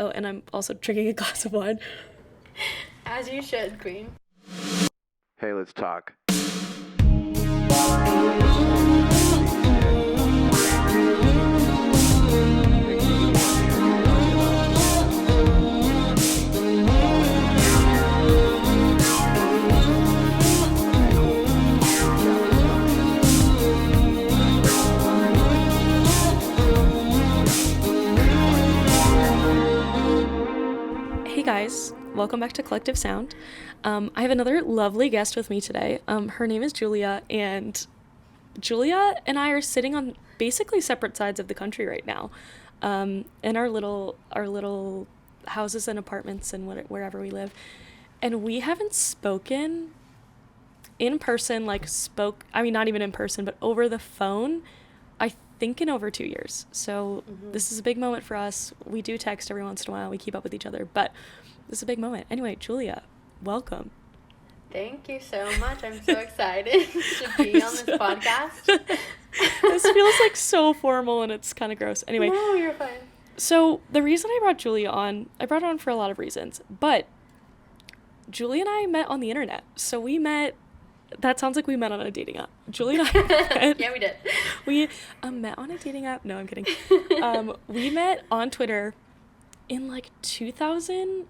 Oh, and I'm also drinking a glass of wine. As you should, Queen. Hey, let's talk. Hey guys, welcome back to Collective Sound. I have another lovely guest with me today. Her name is Julia, and Julia and I are sitting on basically separate sides of the country right now, in our little houses and apartments and wherever we live, and we haven't spoken in person, not even in person, but over the phone, I think in over 2 years. So This is a big moment for us. We do text every once in a while. We keep up with each other, but this is a big moment. Anyway, Julia, welcome. Thank you so much. I'm so excited to be on this podcast. This feels like so formal and it's kind of gross. Anyway. No, you're fine. So the reason I brought Julia on, I brought her on for a lot of reasons, but Julia and I met on the internet. So we met, that sounds like we met on a dating app. Julia and I met. Yeah, we did. We met on a dating app. No, I'm kidding. We met on Twitter in like 2013,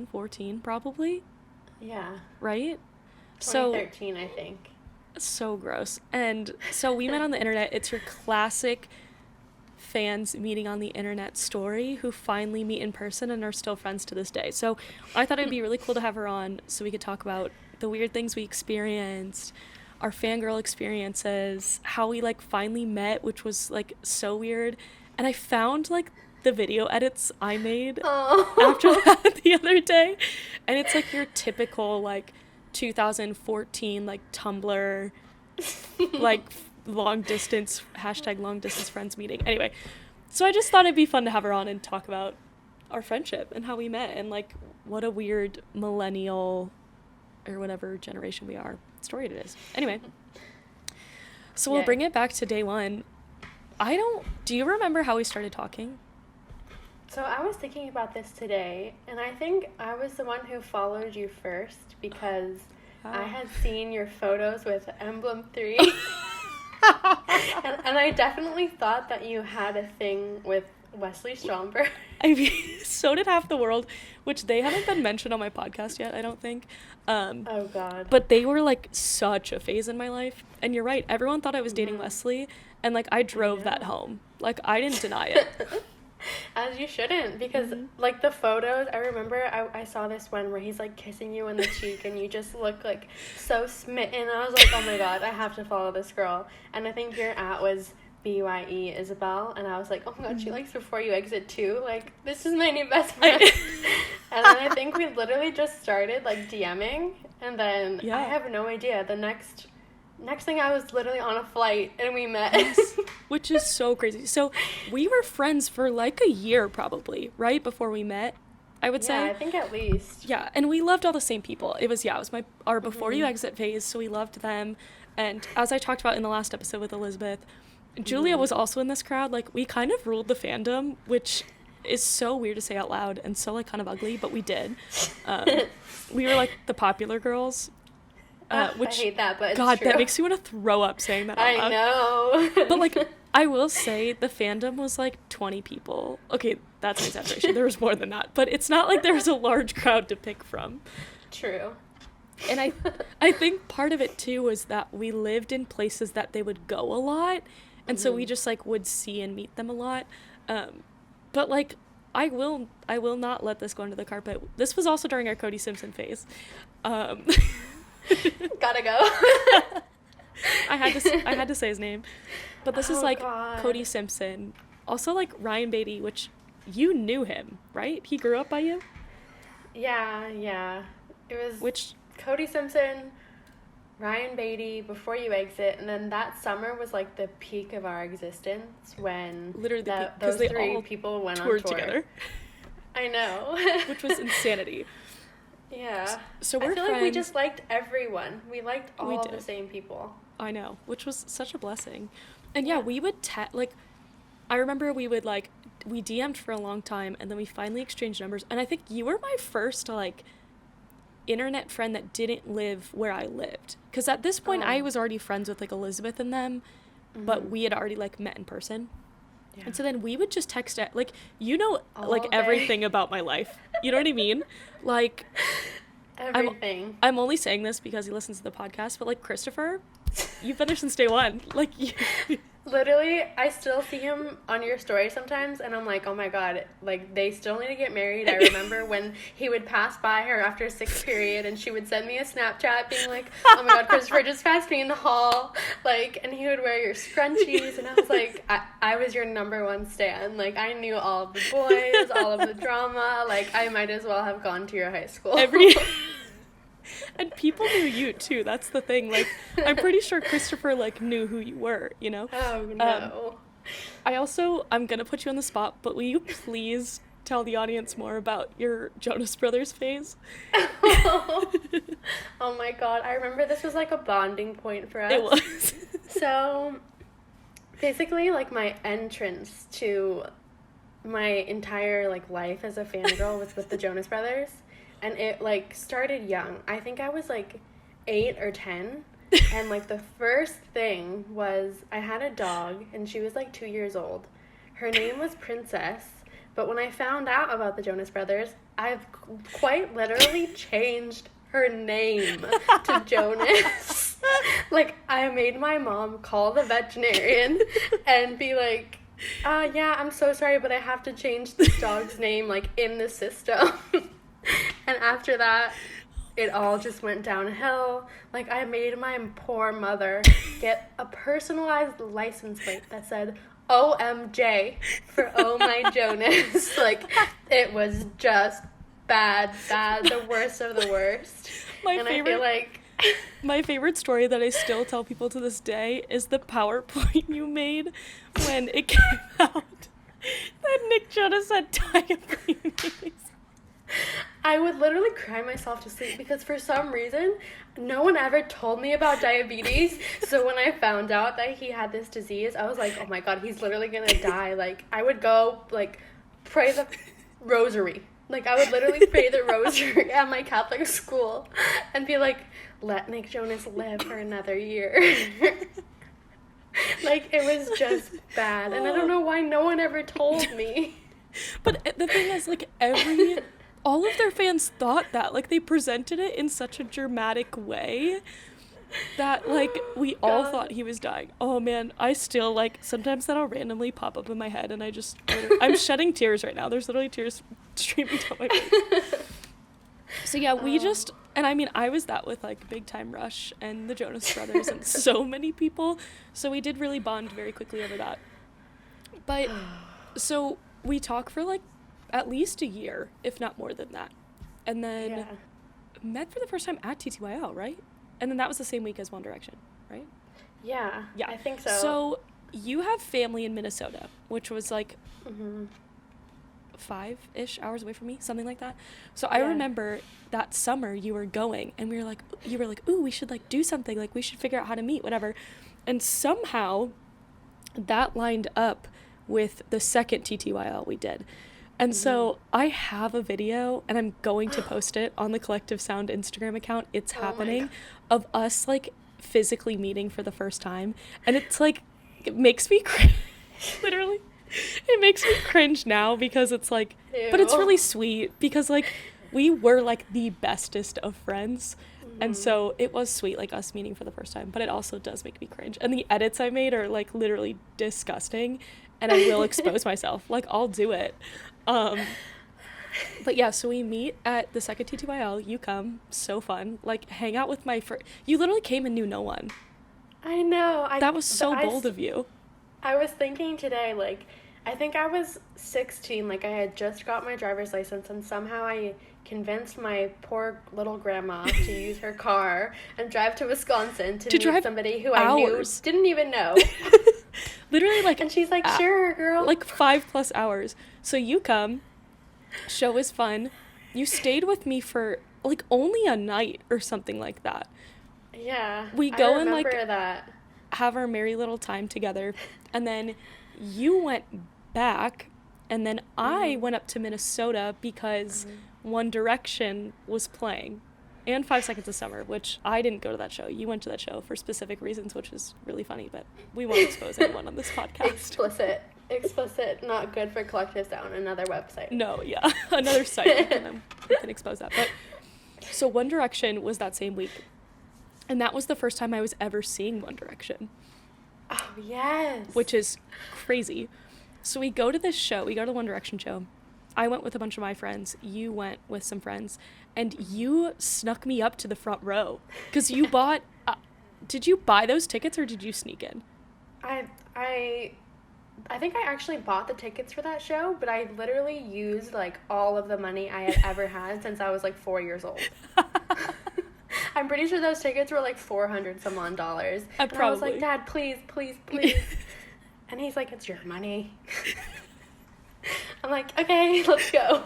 14 probably. Yeah. Right? 2013, I think. So gross. And so we met on the internet. It's your classic fans meeting on the internet story who finally meet in person and are still friends to this day. So I thought it'd be really cool to have her on so we could talk about the weird things we experienced, our fangirl experiences, how we like finally met, which was like so weird. And I found like the video edits I made after that the other day, and it's like your typical like 2014 like Tumblr like long distance friends meeting. Anyway, so I just thought it'd be fun to have her on and talk about our friendship and how we met and like what a weird millennial or whatever generation we are story it is. Anyway, so we'll bring it back to day one. Do you remember how we started talking? So I was thinking about this today, and I think I was the one who followed you first because I had seen your photos with Emblem 3. and I definitely thought that you had a thing with Wesley Stromberg. I mean, so did half the world, which they haven't been mentioned on my podcast yet, I don't think. Oh, God. But they were, like, such a phase in my life. And you're right. Everyone thought I was dating Wesley, and, like, I drove that home. Like, I didn't deny it. As you shouldn't, because like the photos, I remember I saw this one where he's like kissing you on the cheek and you just look like so smitten. I was like, oh my God, I have to follow this girl. And I think your @ was BYE Isabel, and I was like, oh my God, she likes Before You Exit too. Like, this is my new best friend. And then I think we literally just started like DMing, and then I have no idea. The next thing I was literally on a flight and we met. Yes, which is so crazy. So we were friends for like a year probably, right? Before we met, I would say. Yeah, I think at least. Yeah, and we loved all the same people. It was our Before You Exit phase, so we loved them. And as I talked about in the last episode with Elizabeth, Julia was also in this crowd. Like, we kind of ruled the fandom, which is so weird to say out loud and so like kind of ugly, but we did. We were like the popular girls. Which, I hate that, but it's God, true. that makes me want to throw up saying that out loud. I know. But, like, I will say the fandom was, like, 20 people. Okay, that's an exaggeration. There was more than that. But it's not like there was a large crowd to pick from. True. And I think part of it, too, was that we lived in places that they would go a lot. And so we just, like, would see and meet them a lot. But, like, I will not let this go under the carpet. This was also during our Cody Simpson phase. Gotta go. I had to say his name, but this is like God. Cody Simpson, also like Ryan Beatty, which you knew him, right? He grew up by you. Yeah, it was Cody Simpson, Ryan Beatty, Before You Exit, and then that summer was like the peak of our existence when literally those they three all people went toured on tour together. I know. Which was insanity. Yeah. So we're I feel friends. like we just liked everyone. We liked all the same people. I know, which was such a blessing. And yeah, we would I remember we would like we DM'd for a long time, and then we finally exchanged numbers. And I think you were my first, like, internet friend that didn't live where I lived. Because at this point, I was already friends with, like, Elizabeth and them, but we had already, like, met in person. Yeah. And so then we would just text it, like, you know, all like, day. Everything about my life. You know what I mean? Like, everything. I'm only saying this because he listens to the podcast, but, like, Christopher, you've been there since day one. Like, literally, I still see him on your story sometimes, and I'm like, oh my god, like, they still need to get married. I remember when he would pass by her after 6th period, and she would send me a Snapchat being like, oh my god, Christopher just passed me in the hall, like, and he would wear your scrunchies, and I was like, I was your number one stan. Like, I knew all of the boys, all of the drama, like, I might as well have gone to your high school. And people knew you, too. That's the thing. Like, I'm pretty sure Christopher, like, knew who you were, you know? Oh, no. I'm going to put you on the spot, but will you please tell the audience more about your Jonas Brothers phase? Oh my god. I remember this was, like, a bonding point for us. It was. So, basically, like, my entrance to my entire, like, life as a fangirl was with the Jonas Brothers. And it, like, started young. I think I was, like, 8 or 10. And, like, the first thing was I had a dog, and she was, like, 2 years old. Her name was Princess. But when I found out about the Jonas Brothers, I've quite literally changed her name to Jonas. Like, I made my mom call the veterinarian and be like, yeah, I'm so sorry, but I have to change this dog's name, like, in the system. And after that, it all just went downhill. Like, I made my poor mother get a personalized license plate that said OMJ for Oh My Jonas. Like, it was just bad, the worst of the worst. I feel like my favorite story that I still tell people to this day is the PowerPoint you made when it came out that Nick Jonas had diabetes. I would literally cry myself to sleep because for some reason, no one ever told me about diabetes. So when I found out that he had this disease, I was like, oh my god, he's literally gonna die. Like, I would go, like, pray the rosary. Like, I would literally pray the rosary at my Catholic school and be like, let Nick Jonas live for another year. Like, it was just bad. And I don't know why no one ever told me. But the thing is, like, all of their fans thought that. Like, they presented it in such a dramatic way that, like, we all thought he was dying. Oh, man, I still, like, sometimes that'll randomly pop up in my head, and I'm shedding tears right now. There's literally tears streaming down my face. So, yeah, and I mean, I was that with, like, Big Time Rush and the Jonas Brothers and so many people. So we did really bond very quickly over that. But, so we talk for, like, at least a year, if not more than that. And then met for the first time at TTYL, right? And then that was the same week as One Direction, right? Yeah, I think so. So you have family in Minnesota, which was like 5-ish hours away from me, something like that. So I remember that summer you were going, and you were like, ooh, we should, like, do something. Like, we should figure out how to meet, whatever. And somehow that lined up with the second TTYL we did. And so I have a video, and I'm going to post it on the Collective Sound Instagram account. It's happening, of us, like, physically meeting for the first time. And it's, like, it makes me cringe. Literally. It makes me cringe now because it's, like, ew. But it's really sweet because, like, we were, like, the bestest of friends. And so it was sweet, like, us meeting for the first time. But it also does make me cringe. And the edits I made are, like, literally disgusting. And I will expose myself. Like, I'll do it. But yeah, so we meet at the second TTYL. You come, so fun. Like, hang out with my friend. You literally came and knew no one. I know. That was so bold of you. I was thinking today, like, I think I was 16. Like, I had just got my driver's license, and somehow I convinced my poor little grandma to use her car and drive to Wisconsin to meet somebody who I knew didn't even know. Literally, like, and she's like, sure, girl. Like 5+ hours. So you come, show is fun. You stayed with me for, like, only a night or something like that. Yeah, we go I and, like, that. Have our merry little time together. And then you went back And then I went up to Minnesota because One Direction was playing. And 5 Seconds of Summer, which I didn't go to that show. You went to that show for specific reasons, which is really funny, but we won't expose anyone on this podcast. Explicit, not good for Collective Sound, another website. No, yeah, another site, we can expose that. But so One Direction was that same week, and that was the first time I was ever seeing One Direction. Oh, yes. Which is crazy. So we go to this show, we go to One Direction show. I went with a bunch of my friends. You went with some friends. And you snuck me up to the front row. Because you bought... did you buy those tickets or did you sneak in? I think I actually bought the tickets for that show, but I literally used, like, all of the money I had ever had since I was, like, 4 years old. I'm pretty sure those tickets were, like, $400 some odd dollars. And I was like, Dad, please. And he's like, it's your money. I'm like, okay, let's go.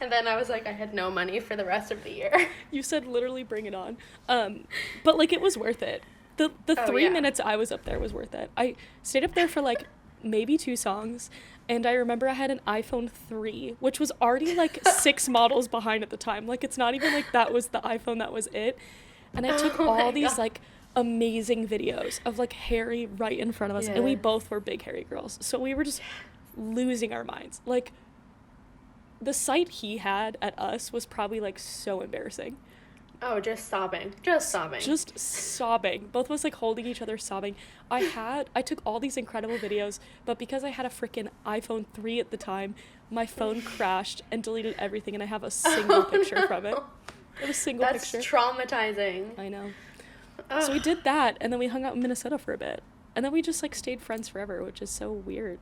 And then I was like, I had no money for the rest of the year. You said literally bring it on. But, like, it was worth it. The 3 minutes I was up there was worth it. I stayed up there for, like, maybe 2 songs. And I remember I had an iPhone 3, which was already, like, 6 models behind at the time. Like, it's not even, like, that was the iPhone, that was it. And I took all these, like, amazing videos of, like, Harry right in front of us. Yeah. And we both were big Harry girls. So we were just losing our minds. Like, the sight he had at us was probably, like, so embarrassing. Oh, just sobbing. Just sobbing. Both of us, like, holding each other, sobbing. I took all these incredible videos, but because I had a freaking iPhone 3 at the time, my phone crashed and deleted everything, and I have a single picture from it. I have a single picture. That's traumatizing. I know. So we did that, and then we hung out in Minnesota for a bit. And then we just, like, stayed friends forever, which is so weird.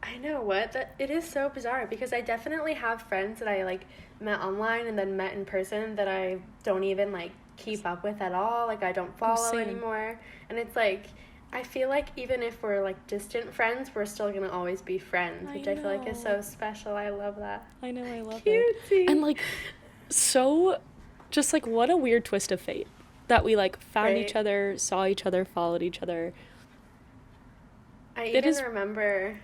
I know it is so bizarre because I definitely have friends that I, like, met online and then met in person that I don't even, like, keep up with at all. Like, I don't follow anymore. And it's like, I feel like even if we're, like, distant friends, we're still gonna always be friends, which I feel like is so special. I love that. I know, I love it. And, like, so just, like, what a weird twist of fate that we, like, found each other, saw each other, followed each other. I even remember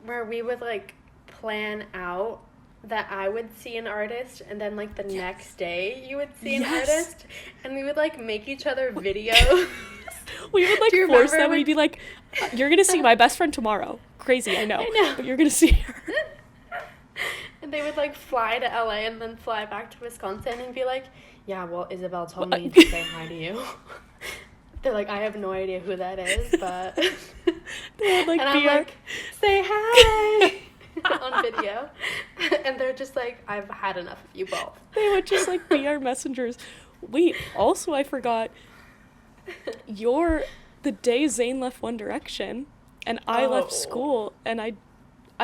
where we would, like, plan out that I would see an artist and then, like, the next day you would see an artist, and we would, like, make each other videos. We would, like, force them. We'd be like, you're gonna see my best friend tomorrow. Crazy, I know. But you're gonna see her. And they would, like, fly to LA and then fly back to Wisconsin and be like, yeah, well, Isabel told me to say hi to you. They're like, I have no idea who that is, but... They would, like, and I'm like, say hi! On video. And they're just like, I've had enough of you both. They would just, like, be our messengers. Wait, also I forgot, the day Zayn left One Direction, and I left school, and I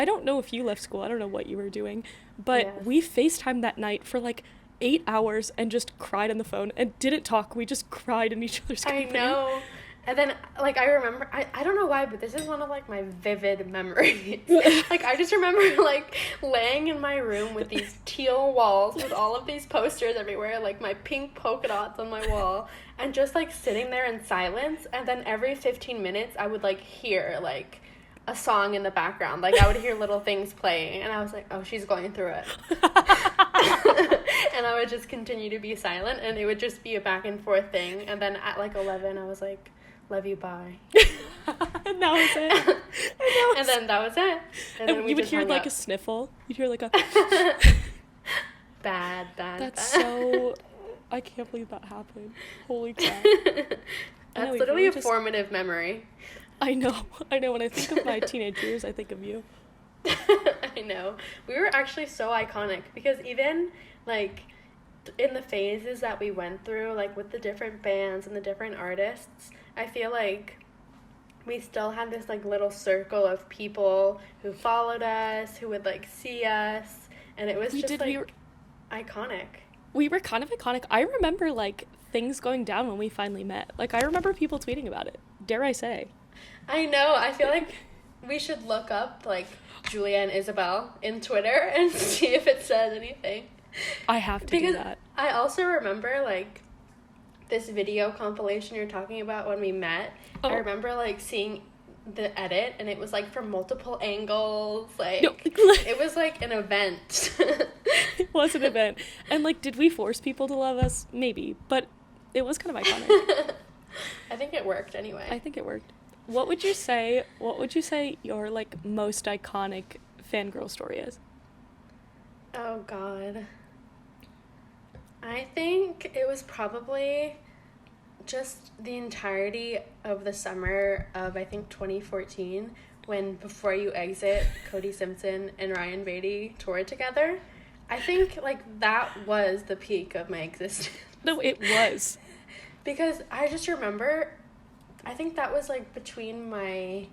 don't know if you left school, I don't know what you were doing, but we FaceTimed that night for, like, 8 hours and just cried on the phone and didn't talk. We just cried in each other's company. I know. And then, like, I remember, I don't know why, but this is one of, like, my vivid memories. Like, I just remember, like, laying in my room with these teal walls with all of these posters everywhere, like, my pink polka dots on my wall, and just, like, sitting there in silence. And then every 15 minutes, I would, like, hear, like, a song in the background. Like, I would hear little things playing, and I was like, oh, she's going through it. And I would just continue to be silent, and it would just be a back and forth thing. And then at, like, 11, I was like, love you, bye. And that was it. And then that was it. And then you would hear, like, a sniffle. You'd hear, like, a... bad. That's so... I can't believe that happened. Holy crap. That's literally a formative memory. I know. When I think of my teenage years, I think of you. I know. We were actually so iconic because even, like, in the phases that we went through, like, with the different bands and the different artists, I feel like we still had this, like, little circle of people who followed us, who would, like, see us, and it was iconic. We were kind of iconic. I remember, like, things going down when we finally met. Like, I remember people tweeting about it. Dare I say. I know. I feel like we should look up, like, Julia and Isabel in Twitter and see if it says anything. I have to do that. I also remember, like, this video compilation you're talking about when we met. I remember, like, seeing the edit, and it was like from multiple angles. Like, No. it was like an event. It was an event. And, like, did we force people to love us? Maybe. But it was kind of iconic. I think it worked anyway. I think it worked. What would you say your, like, most iconic fangirl story is? Oh, God. I think it was probably just the entirety of the summer of, I think, 2014, when Before You Exit, Cody Simpson and Ryan Beatty toured together. I think, like, that was the peak of my existence. No, it was. Because I just remember, I think that was, like, between my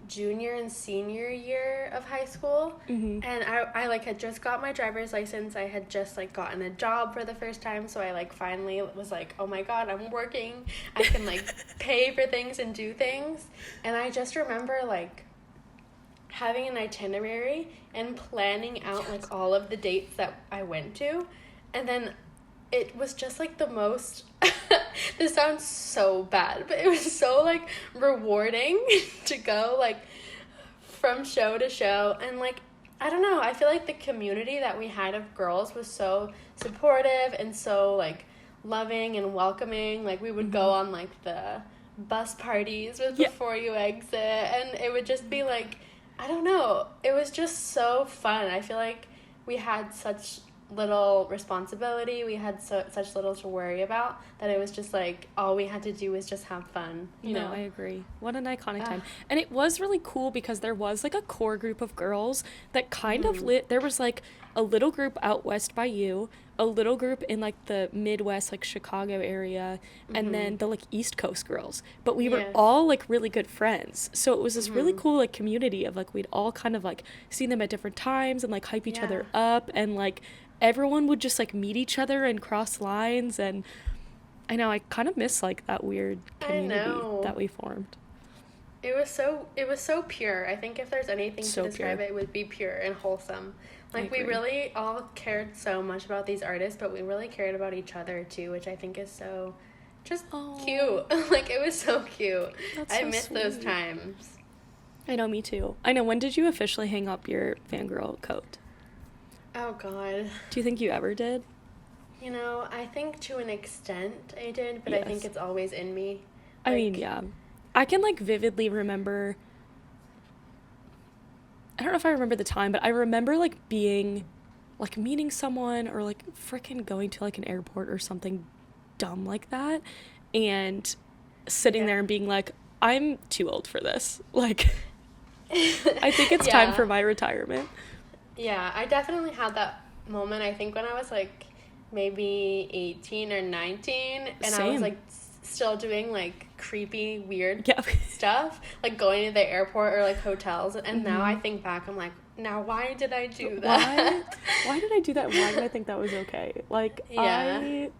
junior and senior year of high school. Mm-hmm. And I like, had just got my driver's license. I had just, like, gotten a job for the first time. So I, like, finally was like, oh, my God, I'm working. I can, like, pay for things and do things. And I just remember, like, having an itinerary and planning out, like, all of the dates that I went to. And then it was just, like, the most, this sounds so bad, but it was so, like, rewarding to go, like, from show to show. And, like, I don't know, I feel like the community that we had of girls was so supportive and so, like, loving and welcoming. Like, we would go on, like, the bus parties with Before You Exit, and it would just be, like, I don't know, it was just so fun. I feel like we had such little responsibility, we had such little to worry about, that it was just like all we had to do was just have fun, you know? I agree. What an iconic time. And it was really cool because there was like a core group of girls that kind of there was like a little group out west by you, a little group in like the Midwest, like Chicago area, and then the like East Coast girls. But we were all like really good friends. So it was this really cool like community of like we'd all kind of like seen them at different times and like hype each other up, and like everyone would just like meet each other and cross lines. And I know I kind of miss like that weird community that we formed. It was so pure. I think if there's anything to describe it would be pure and wholesome. Like, we really all cared so much about these artists, but we really cared about each other too, which I think is so just cute. Like, it was so cute. I miss those times. I know, me too. I know, when did you officially hang up your fangirl coat? Oh, God. Do you think you ever did? You know, I think to an extent I did, but I think it's always in me. Like, I mean, yeah. I can, like, vividly remember, I don't know if I remember the time, but I remember, like, being, like, meeting someone or, like, frickin' going to, like, an airport or something dumb like that, and sitting there and being like, I'm too old for this. Like, I think it's time for my retirement. Yeah, I definitely had that moment, I think, when I was, like, maybe 18 or 19, and I was, like, still doing, like, creepy, weird stuff, like going to the airport or, like, hotels, and now I think back, I'm like, now why did I do that? Why did I do that? Why did I think that was okay? Like, Yeah,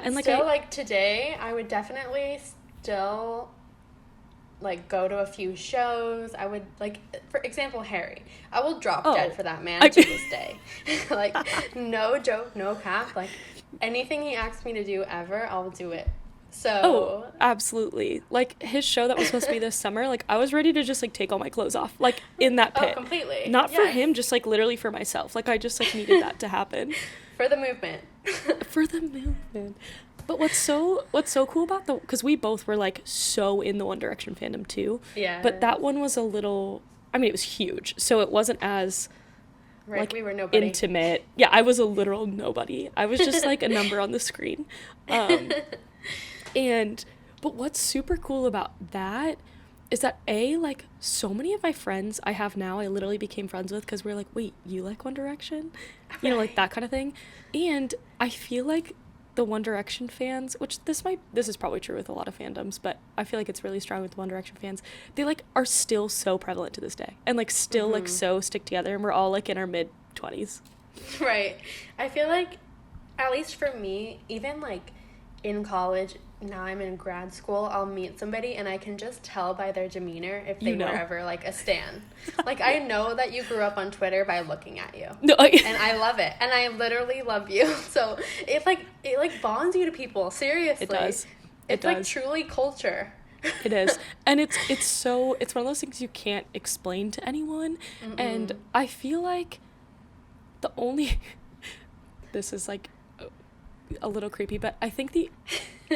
and, like, still, like, today, I would definitely still, like, go to a few shows. I would, like, for example, Harry. I will drop dead for that man to this day. Like, no joke, no cap. Like, anything he asks me to do ever, I'll do it. So. Oh, absolutely. Like, his show that was supposed to be this summer, like, I was ready to just, like, take all my clothes off. Like, in that pit. Oh, completely. Not for him, just, like, literally for myself. Like, I just, like, needed that to happen. For the movement. For the movement. But what's so cool about because we both were, like, so in the One Direction fandom too. Yeah. But that one was a little, I mean, it was huge, so it wasn't as like, we were nobody. Intimate. Yeah, I was a literal nobody. I was just like a number on the screen. But what's super cool about that is that like, so many of my friends I have now, I literally became friends with because we're like, wait, you like One Direction? You know, like, that kind of thing. And I feel like the One Direction fans, which this is probably true with a lot of fandoms, but I feel like it's really strong with One Direction fans, they, like, are still so prevalent to this day, and, like, still like so stick together, and we're all, like, in our mid-20s. Right. I feel like, at least for me, even, like, in college, now I'm in grad school, I'll meet somebody and I can just tell by their demeanor if they were ever, like, a stan. Like, I know that you grew up on Twitter by looking at you. No, and I love it. And I literally love you. So it bonds you to people. Seriously. It does. It's like truly culture. It is. And it's one of those things you can't explain to anyone. Mm-mm. And I feel like the only this is like a little creepy, but I think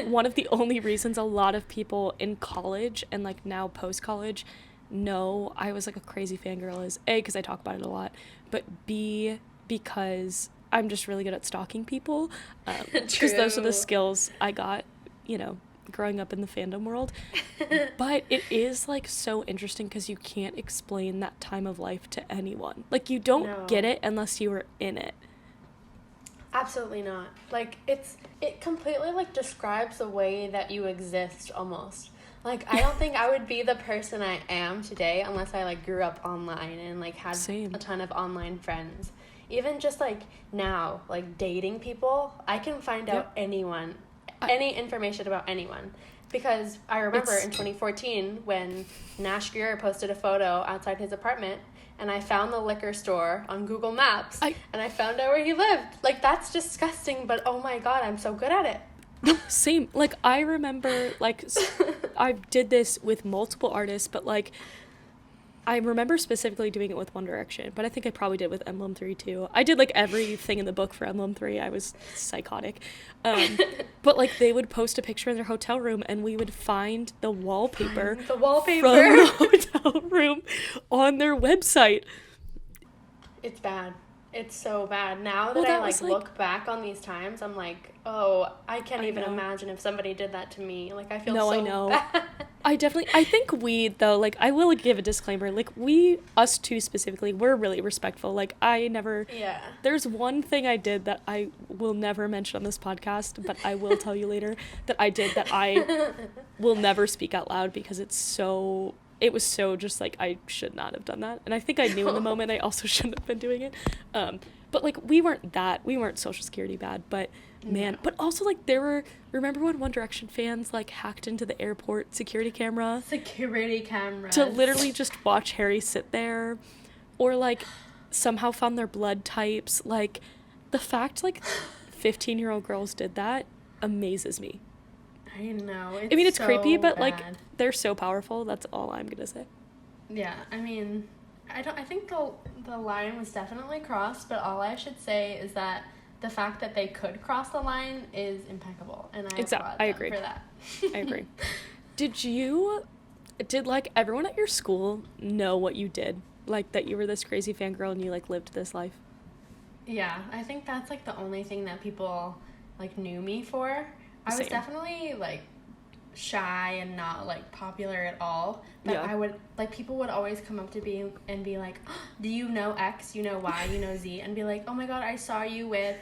one of the only reasons a lot of people in college and like now post college know I was like a crazy fangirl is A, because I talk about it a lot, but B, because I'm just really good at stalking people, because those are the skills I got, you know, growing up in the fandom world. But it is like so interesting because you can't explain that time of life to anyone. Like you don't get it unless you were in it. Absolutely not. Like it completely like describes the way that you exist almost. Like I don't think I would be the person I am today unless I like grew up online and like had a ton of online friends. Even just like now, like dating people, I can find out any information about anyone. Because I remember in 2014 when Nash Greer posted a photo outside his apartment and I found the liquor store on Google Maps and I found out where he lived. Like, that's disgusting, but oh my God, I'm so good at it. No, same. Like, I remember, like, I did this with multiple artists, but, like, I remember specifically doing it with One Direction, but I think I probably did with Emblem 3 too. I did like everything in the book for Emblem 3. I was psychotic. But like they would post a picture in their hotel room and we would find the wallpaper from the hotel room on their website. It's bad. It's so bad. Now that I like look back on these times, I'm like, oh, I can't even imagine if somebody did that to me. Like I feel so bad. I think we, though, like, I will give a disclaimer, like, us two specifically, we're really respectful. Like, there's one thing I did that I will never mention on this podcast, but I will tell you later that I did that I will never speak out loud because it was so just, like, I should not have done that. And I think I knew in the moment I also shouldn't have been doing it. But, like, we weren't Social Security bad, but... Man, but also, like, remember when One Direction fans, like, hacked into the airport security camera? Security cameras. To literally just watch Harry sit there. Or, like, somehow found their blood types. Like, the fact, like, 15-year-old girls did that amazes me. I know. It's so creepy, but, like, they're so powerful. That's all I'm gonna say. Yeah, I mean, I think the line was definitely crossed, but all I should say is that the fact that they could cross the line is impeccable, and I applaud them for that. I agree. Did like everyone at your school know what you did? Like that you were this crazy fangirl and you like lived this life? Yeah, I think that's like the only thing that people like knew me for. I was definitely like shy and not like popular at all, but I would like people would always come up to me and be like, oh, do you know X, you know Y, you know Z, and be like, oh my God, I saw you with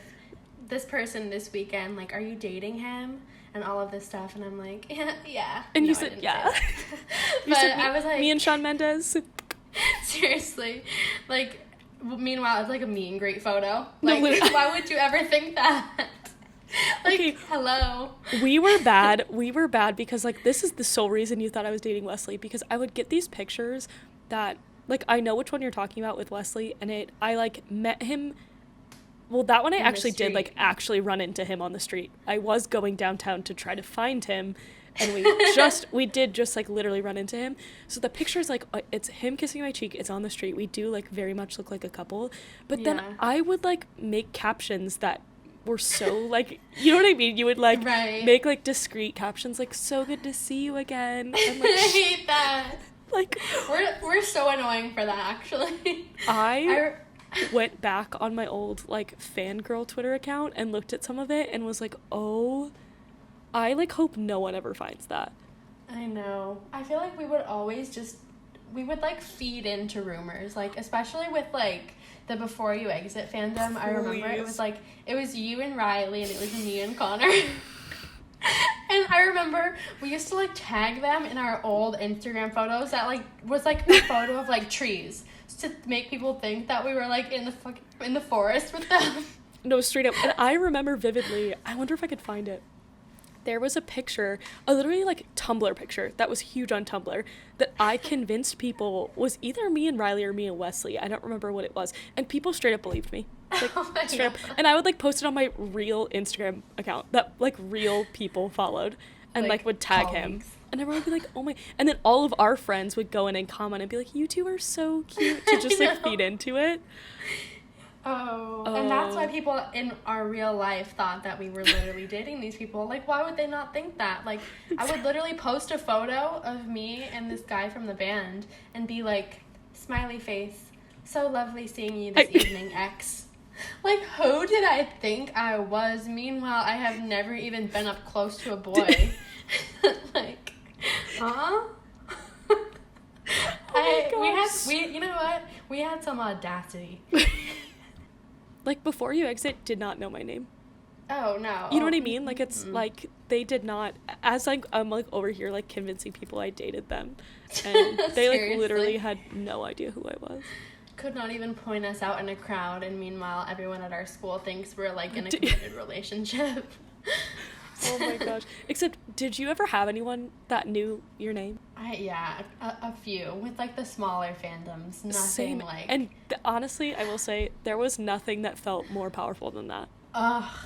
this person this weekend, like, are you dating him, and all of this stuff, and I'm like, yeah. And you said yeah. But I was like, me and Shawn Mendes. Seriously, like, meanwhile it's like a meet and greet photo, like, why would you ever think that? Like, okay. Hello. We were bad because, like, this is the sole reason you thought I was dating Wesley, because I would get these pictures that, like, I know which one you're talking about with Wesley, and I, like, met him, well, that one I actually did, like, actually run into him on the street. I was going downtown to try to find him, and we did just, like, literally run into him. So the picture is, like, it's him kissing my cheek, it's on the street, we do, like, very much look like a couple, but then I would, like, make captions that were so, like, you know what I mean? You would, like, make, like, discreet captions, like, so good to see you again. And, like, I hate that. Like, we're so annoying for that, actually. I went back on my old, like, fangirl Twitter account and looked at some of it and was like, oh, I, like, hope no one ever finds that. I know. I feel like we would, like, feed into rumors, like, especially with, like, the Before You Exit fandom. I remember it was like, it was you and Riley and it was me and Connor. And I remember we used to like tag them in our old Instagram photos that like was like a photo of like trees to make people think that we were like in the forest with them. No, straight up. And I remember vividly, I wonder if I could find it. There was a picture, a literally like Tumblr picture that was huge on Tumblr that I convinced people was either me and Riley or me and Wesley. I don't remember what it was. And people straight up believed me. Like, straight up. And I would like post it on my real Instagram account that like real people followed. and like would tag him. And everyone would be like, oh my, and then all of our friends would go in and comment and be like, you two are so cute, to just like feed into it. Oh, and that's why people in our real life thought that we were literally dating these people. Like, why would they not think that? Like, I would literally post a photo of me and this guy from the band and be like, smiley face, so lovely seeing you this evening, X. Like, who did I think I was? Meanwhile, I have never even been up close to a boy. Like, huh? You know what? We had some audacity. Like, before you exit, did not know my name. Oh, no. You know what I mean? Like, it's like, they did not, as like, I'm like over here, like, convincing people I dated them. And they like literally had no idea who I was. Could not even point us out in a crowd, and meanwhile, everyone at our school thinks we're like in a committed relationship. Oh my gosh. Except, did you ever have anyone that knew your name? A few, with like the smaller fandoms. Nothing Same. like... And honestly, I will say, there was nothing that felt more powerful than that.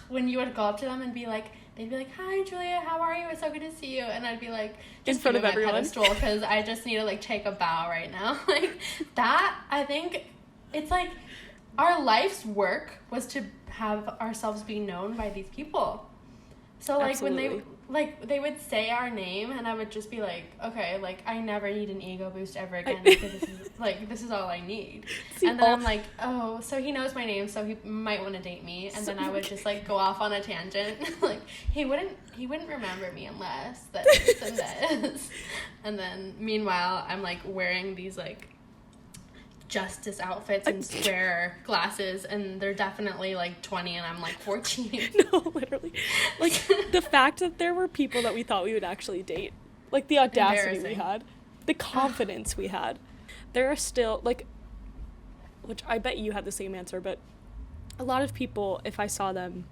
When you would go up to them and be like, they'd be like, hi Julia, how are you? It's so good to see you. And I'd be like, just in front of my everyone, pedestal, because I just need to like take a bow right now. Like that, I think it's like our life's work was to have ourselves be known by these people. So like Absolutely. when they would say our name, and I would just be like, okay, like I never need an ego boost ever again, because this is all I need. And then I'm like, oh, so he knows my name, so he might want to date me. And then I would just like go off on a tangent. Like he wouldn't remember me unless this and this. And then meanwhile I'm like wearing these like justice outfits and square glasses, and they're definitely like 20 and I'm like 14. No, literally. Like, the fact that there were people that we thought we would actually date, like the audacity we had, the confidence we had. There are still, like, which I bet you had the same answer, but a lot of people, if I saw them,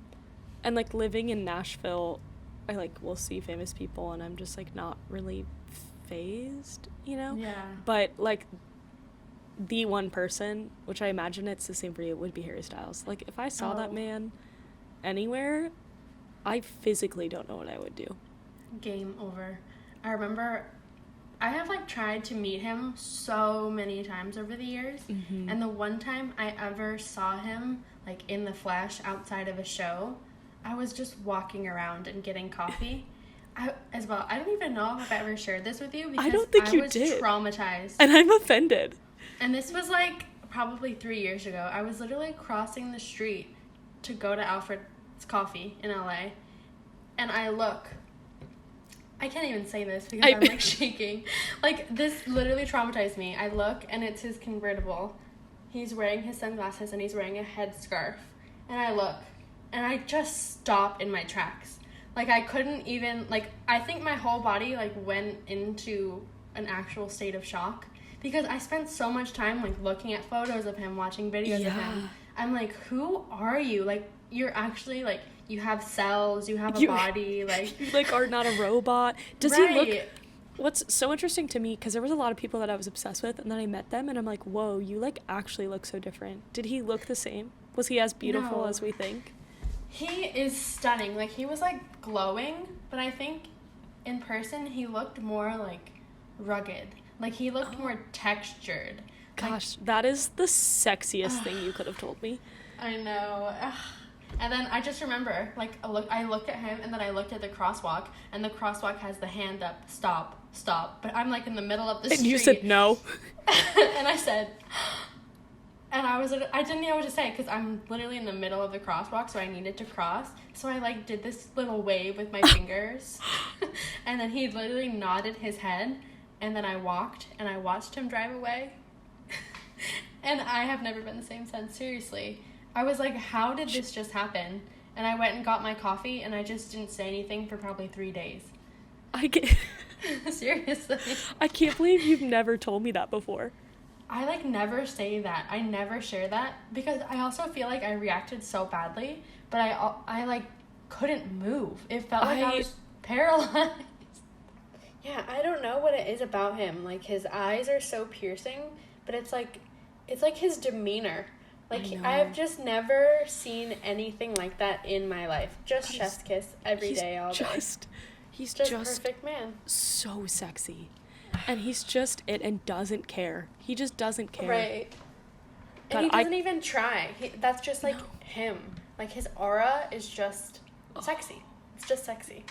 and like living in Nashville, I like will see famous people and I'm just like not really fazed, you know? Yeah. But like the one person, which I imagine it's the same for you, would be Harry Styles. Like, if I saw that man anywhere, I physically don't know what I would do. Game over. I remember I have like tried to meet him so many times over the years, and the one time I ever saw him like in the flesh outside of a show, I was just walking around and getting coffee. I don't even know if I ever shared this with you, because I don't think I you was did. Traumatized. And I'm offended. And this was like probably 3 years ago. I was literally crossing the street to go to Alfred's Coffee in LA, and I can't even say this because I'm like shaking. Like, this literally traumatized me. I look, and it's his convertible. He's wearing his sunglasses and he's wearing a headscarf. And I look, and I just stop in my tracks. Like, I couldn't even, like, I think my whole body like went into an actual state of shock, because I spent so much time like looking at photos of him, watching videos of him. I'm like, who are you? Like, you're actually like, you have cells, you have a body, like you like are not a robot. Does he look? What's so interesting to me, because there was a lot of people that I was obsessed with, and then I met them and I'm like, whoa, you like actually look so different. Did he look the same? Was he as beautiful as we think? He is stunning. Like, he was like glowing, but I think in person he looked more like rugged. Like, he looked more textured. Gosh, that is the sexiest thing you could have told me. I know. And then I just remember, like, I looked at him, and then I looked at the crosswalk, and the crosswalk has the hand up, stop. But I'm, like, in the middle of the street. And you said no. And I said, and I didn't know what to say, because I'm literally in the middle of the crosswalk, so I needed to cross. So I, like, did this little wave with my fingers. And then he literally nodded his head. And then I walked, and I watched him drive away. And I have never been the same since, seriously. I was like, how did this just happen? And I went and got my coffee, and I just didn't say anything for probably 3 days. Seriously. I can't believe you've never told me that before. I, like, never say that. I never share that, because I also feel like I reacted so badly, but I like, couldn't move. It felt like I was paralyzed. Yeah, I don't know what it is about him. Like, his eyes are so piercing, but it's like his demeanor. Like, I've just never seen anything like that in my life. Just chef's kiss every day, all day. He's just just perfect man. so sexy. And he's just it and doesn't care. He just doesn't care. Right. God, And he doesn't even try. That's just like No. him. Like his aura is just sexy. It's just sexy.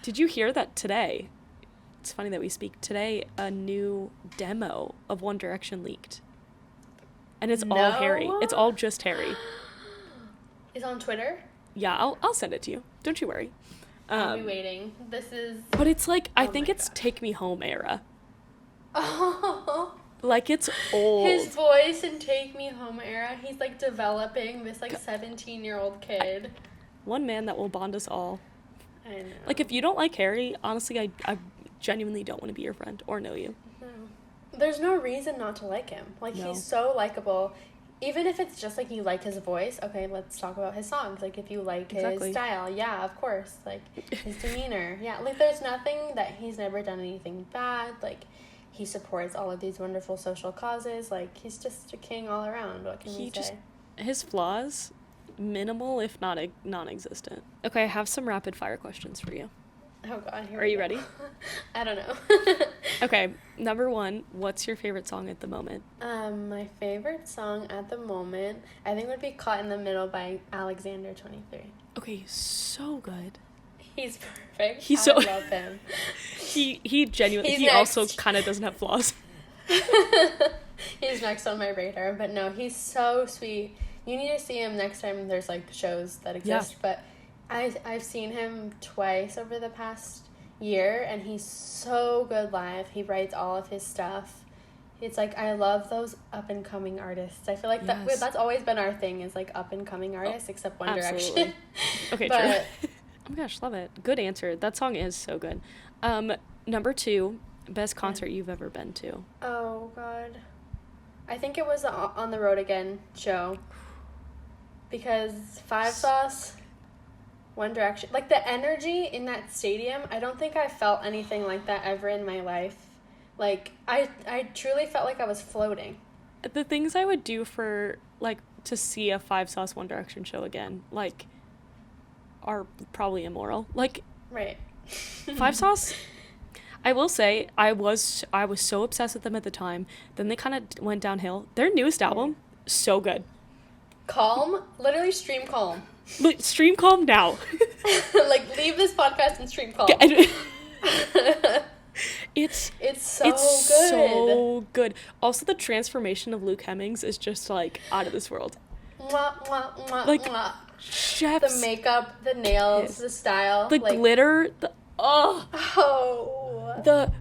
Did you hear that today? It's funny that we speak today. A new demo of One Direction leaked. And it's all Harry. It's all just Harry. Is on Twitter? Yeah, I'll send it to you. Don't you worry. I'll be waiting. This is... But it's like, I Oh think my it's gosh. Take Me Home era. Oh, Like, it's old. his voice in Take Me Home era. He's like developing this like 17-year-old kid. One man that will bond us all. I know. Like, if you don't like Harry, honestly, I genuinely don't want to be your friend or know you. No. There's no reason not to like him. Like, No. he's so likable. Even if it's just, like, you like his voice, okay, let's talk about his songs. Like, if you like Exactly. his style, yeah, of course. Like, his demeanor, yeah. Like, there's nothing that he's never done anything bad. Like, he supports all of these wonderful social causes. Like, he's just a king all around. What can we say? His flaws, minimal, if not non-existent. Okay, I have some rapid fire questions for you. Oh, God. Here Are we you go. ready? I don't know. Okay, number 1, what's your favorite song at the moment? My favorite song at the moment, I think would be Caught in the Middle by Alexander 23. Okay, so good. He's perfect. He's so- I love him. He genuinely, He's he also next. kind of doesn't have flaws. He's next on my radar, but no, he's so sweet. You need to see him next time there's like shows that exist. Yeah. But I've seen him twice over the past year, and he's so good live. He writes all of his stuff. It's like, I love those up and coming artists. I feel like Yes. that's always been our thing, is like up and coming artists, except One absolutely. Direction. Okay, But- true. Oh my gosh, love it. Good answer. That song is so good. Number 2, best concert you've ever been to. Oh, God. I think it was the On the Road Again show. Because Five Sauce, One Direction, like the energy in that stadium, I don't think I felt anything like that ever in my life. Like, I truly felt like I was floating. The things I would do for, like, to see a 5 Sauce One Direction show again, like, are probably immoral. Like, Right. 5 Sauce, I will say, I was so obsessed with them at the time. Then they kind of went downhill. Their newest album, so good. Calm, literally stream Calm. Look, stream Calm now. Like, leave this podcast and stream Calm. It's so it's good. so good. Also, the transformation of Luke Hemmings is just like out of this world. Mwah, mwah, mwah, Like, mwah. Chef's The makeup, the nails, Yes. the style. the like, glitter, Oh.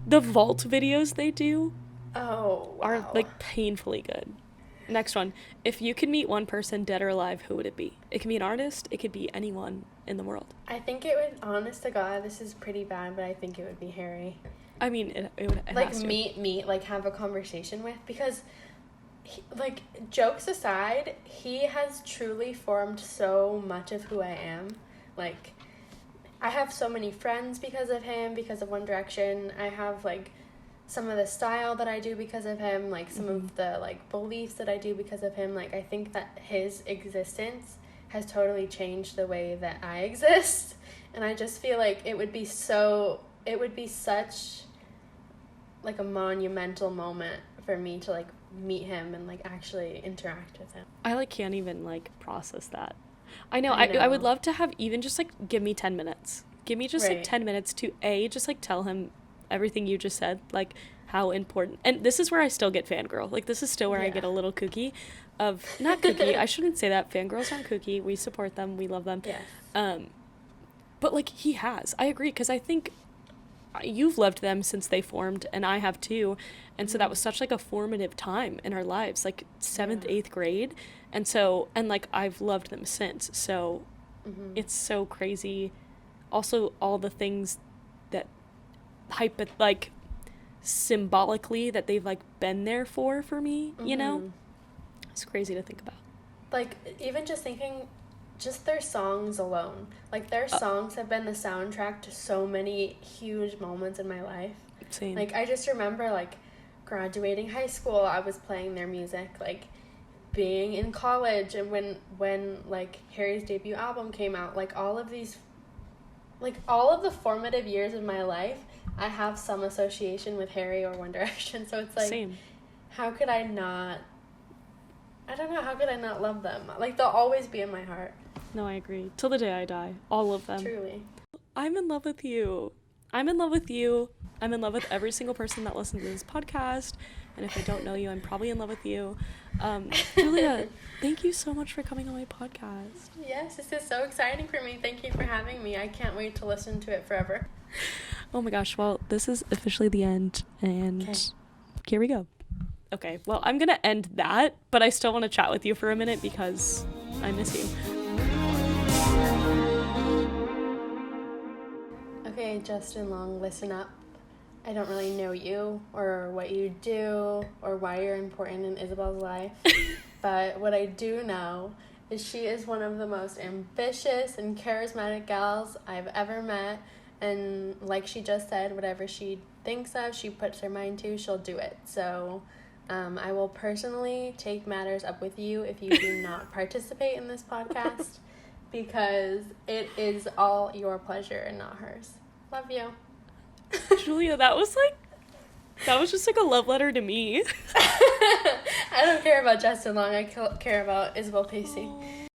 the vault videos they do Oh, wow. are like painfully good. Next one. If you could meet one person, dead or alive, who would it be? It can be an artist. It could be anyone in the world. I think it would, honest to God, this is pretty bad, but I think it would be Harry. I mean, it would. It Like, has to. meet, like, have a conversation with, because, like, jokes aside, he has truly formed so much of who I am. Like, I have so many friends because of him, because of One Direction. I have, like, some of the style that I do because of him, like, some of the, like, beliefs that I do because of him. Like, I think that his existence has totally changed the way that I exist. And I just feel like it would be such, like, a monumental moment for me to, like, meet him and, like, actually interact with him. I like can't even like process that. I know. I I would know. love to have even just like give me 10 minutes. Give me just like Right. 10 minutes to just like tell him everything you just said, like how important. And this is where I still get fangirl. Like this is still where I Yeah. get a little kooky of not kooky. I shouldn't say that. Fangirls aren't kooky. We support them. We love them. Yes. But like he has. I agree because I think you've loved them since they formed and I have too. And so that was such like a formative time in our lives, like 7th, Yeah. 8th grade. And so, and like I've loved them since. So Mhm. it's so crazy. Also, all the things that like symbolically that they've like been there for me, you know? Mhm. It's crazy to think about. Like, even just thinking, just their songs alone. Like, their songs have been the soundtrack to so many huge moments in my life. Same. Like, I just remember, like, graduating high school, I was playing their music. Like, being in college, and when like, Harry's debut album came out, like, all of these like, all of the formative years of my life, I have some association with Harry or One Direction. So it's like, Same. how could I not? I don't know. How could I not love them? Like, they'll always be in my heart. No, I agree. Till the day I die. All of them. Truly. I'm in love with you. I'm in love with you. I'm in love with every single person that listens to this podcast. And if I don't know you, I'm probably in love with you. Julia, thank you so much for coming on my podcast. Yes, this is so exciting for me. Thank you for having me. I can't wait to listen to it forever. Oh my gosh. Well, this is officially the end. And Okay. Here we go. Okay. Well, I'm going to end that. But I still want to chat with you for a minute because I miss you. Okay, Justin Long, listen up. I don't really know you or what you do or why you're important in Isabel's life, but what I do know is she is one of the most ambitious and charismatic gals I've ever met, and like she just said, whatever she thinks of, she puts her mind to, she'll do it. So I will personally take matters up with you if you do not participate in this podcast, because it is all your pleasure and not hers. Love you. Julia, that was just like a love letter to me. I don't care about Justin Long. I care about Isabel Pacey. Aww.